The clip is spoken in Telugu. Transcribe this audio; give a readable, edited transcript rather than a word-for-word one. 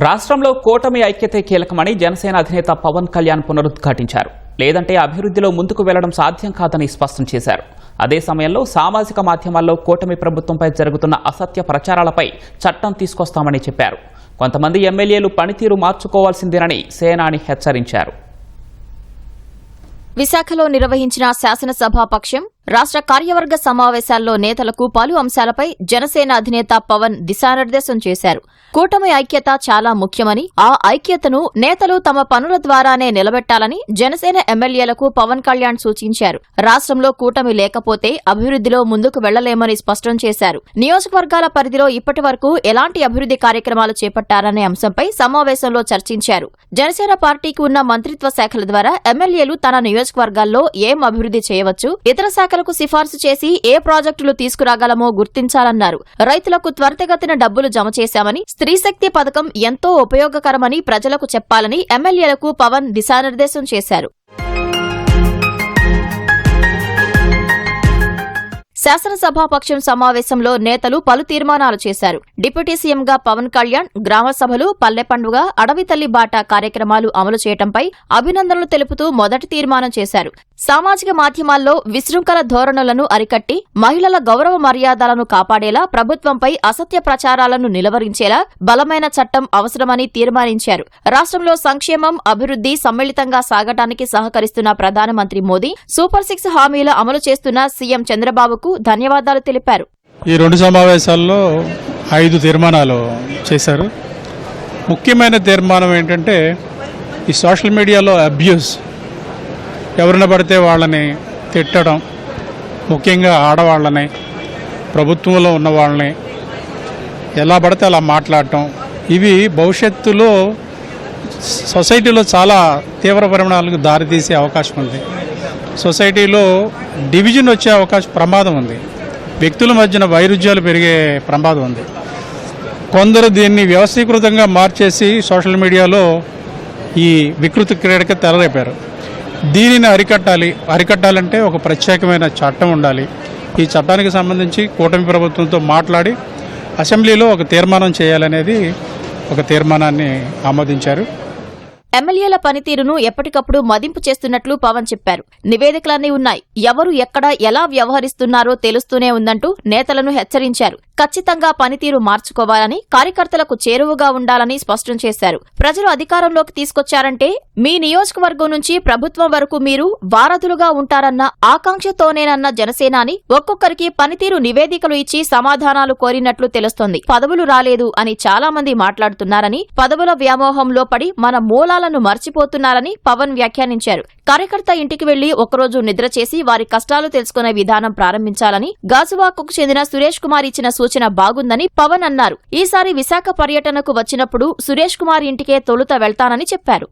రాష్ట్రంలో కూటమి ఐక్యతే కీలకమని జనసేన అధినేత పవన్ కళ్యాణ్ పునరుద్ఘాటించారు. లేదంటే అభివృద్ధిలో ముందుకు వెళ్లడం సాధ్యం కాదని స్పష్టం చేశారు. అదే సమయంలో సామాజిక మాధ్యమాల్లో కూటమి ప్రభుత్వంపై జరుగుతున్న అసత్య ప్రచారాలపై చట్టం తీసుకొస్తామని చెప్పారు. కొంతమంది ఎమ్మెల్యేలు పనితీరు మార్చుకోవాల్సిందేనని సేనాని హెచ్చరించారు. విశాఖలో నిర్వహించిన శాసనసభాపక్షం రాష్ట్ర కార్యవర్గ సమావేశాల్లో నేతలకు పలు అంశాలపై జనసేన అధినేత పవన్ దిశానిర్దేశం చేశారు. కూటమి ఐక్యత చాలా ముఖ్యమని, ఆ ఐక్యతను నేతలు తమ పనుల ద్వారానే నిలబెట్టాలని జనసేన ఎమ్మెల్యేలకు పవన్ కళ్యాణ్ సూచించారు. రాష్ట్రంలో కూటమి లేకపోతే అభివృద్ధిలో ముందుకు వెళ్లలేమని స్పష్టం చేశారు. నియోజకవర్గాల పరిధిలో ఇప్పటి వరకు ఎలాంటి అభివృద్ధి కార్యక్రమాలు చేపట్టారనే అంశంపై సమావేశంలో చర్చించారు. జనసేన పార్టీకి ఉన్న మంత్రిత్వ శాఖల ద్వారా ఎమ్మెల్యేలు తన నియోజకవర్గాల్లో ఏం అభివృద్ధి చేయవచ్చు, ఇతర శాఖలకు సిఫార్సు చేసి ఏ ప్రాజెక్టులు తీసుకురాగలమో గుర్తించాలన్నారు. రైతులకు త్వరితగతిన డబ్బులు జమ చేశామని, స్త్రీశక్తి పథకం ఎంతో ఉపయోగకరమని ప్రజలకు చెప్పాలని ఎమ్మెల్యేలకు పవన్ దిశానిర్దేశం చేశారు. శాసనసభాపక్షం సమావేశంలో నేతలు పలు తీర్మానాలు చేశారు. డిప్యూటీ సీఎంగా పవన్ కళ్యాణ్ గ్రామ సభలు, పల్లె పండుగ, అడవి తల్లి బాట కార్యక్రమాలు అమలు చేయడంపై అభినందనలు తెలుపుతూ మొదటి తీర్మానం చేశారు. సామాజిక మాధ్యమాల్లో విశృంఖల ధోరణులను అరికట్టి మహిళల గౌరవ మర్యాదలను కాపాడేలా ప్రభుత్వంపై అసత్య ప్రచారాలను నిలువరించేలా బలమైన చట్టం అవసరమని తీర్మానించారు. రాష్ట్రంలో సంక్షేమం, అభివృద్ధి సమ్మిళితంగా సాగటానికి సహకరిస్తున్న ప్రధానమంత్రి మోదీ సూపర్ 6 హామీల అమలు చేస్తున్న సీఎం చంద్రబాబుకు ధన్యవాదాలు తెలిపారు. ఈ 2 సమావేశాల్లో 5 తీర్మానాలు చేశారు. ముఖ్యమైన తీర్మానం ఏంటంటే ఈ సోషల్ మీడియాలో అబ్యూస్, ఎవరిని పడితే వాళ్ళని తిట్టడం, ముఖ్యంగా ఆడవాళ్ళని, ప్రభుత్వంలో ఉన్న వాళ్ళని ఎలా పడితే అలా మాట్లాడటం, ఇవి భవిష్యత్తులో సొసైటీలో చాలా తీవ్ర పరిణామాలకు దారితీసే అవకాశం ఉంది. సొసైటీలో డివిజన్ వచ్చే ప్రమాదం ఉంది. వ్యక్తుల మధ్యన వైరుధ్యాలు పెరిగే ప్రమాదం ఉంది. కొందరు దీన్ని వ్యవస్థీకృతంగా మార్చేసి సోషల్ మీడియాలో ఈ వికృతి క్రీడకి తెరలేపారు. దీనిని అరికట్టాలంటే ఒక ప్రత్యేకమైన చట్టం ఉండాలి. ఈ చట్టానికి సంబంధించి కూటమి ప్రభుత్వంతో మాట్లాడి అసెంబ్లీలో ఒక తీర్మానం చేయాలనేది ఒక తీర్మానాన్ని ఆమోదించారు. ఎమ్మెల్యేల పనితీరును ఎప్పటికప్పుడు మదింపు చేస్తున్నట్లు పవన్ చెప్పారు. నివేదికలన్నీ ఉన్నాయి, ఎవరు ఎక్కడ ఎలా వ్యవహరిస్తున్నారో తెలుస్తూనే ఉందంటూ నేతలను హెచ్చరించారు. ఖచ్చితంగా పనితీరు మార్చుకోవాలని, కార్యకర్తలకు చేరువగా ఉండాలని స్పష్టం చేశారు. ప్రజలు అధికారంలోకి తీసుకొచ్చారంటే మీ నియోజకవర్గం నుంచి ప్రభుత్వం వరకు మీరు వారధులుగా ఉంటారన్న ఆకాంక్షతోనేనన్న జనసేనాని ఒక్కొక్కరికి పనితీరు నివేదికలు ఇచ్చి సమాధానాలు కోరినట్లు తెలుస్తోంది. పదవులు రాలేదు అని చాలా మంది మాట్లాడుతున్నారని, పదవుల వ్యామోహంలో పడి మన మూలాలను మర్చిపోతున్నారని పవన్ వ్యాఖ్యానించారు. కార్యకర్త ఇంటికి వెళ్లి ఒకరోజు నిద్ర చేసి వారి కష్టాలు తెలుసుకునే విధానం ప్రారంభించాలని గాజువాకకు చెందిన సురేష్ కుమార్ ఇచ్చిన సూచన బాగుందని పవన్ అన్నారు. ఈసారి విశాఖ పర్యటనకు వచ్చినప్పుడు సురేష్ కుమార్ ఇంటికే తొలుత వెళ్తానని చెప్పారు.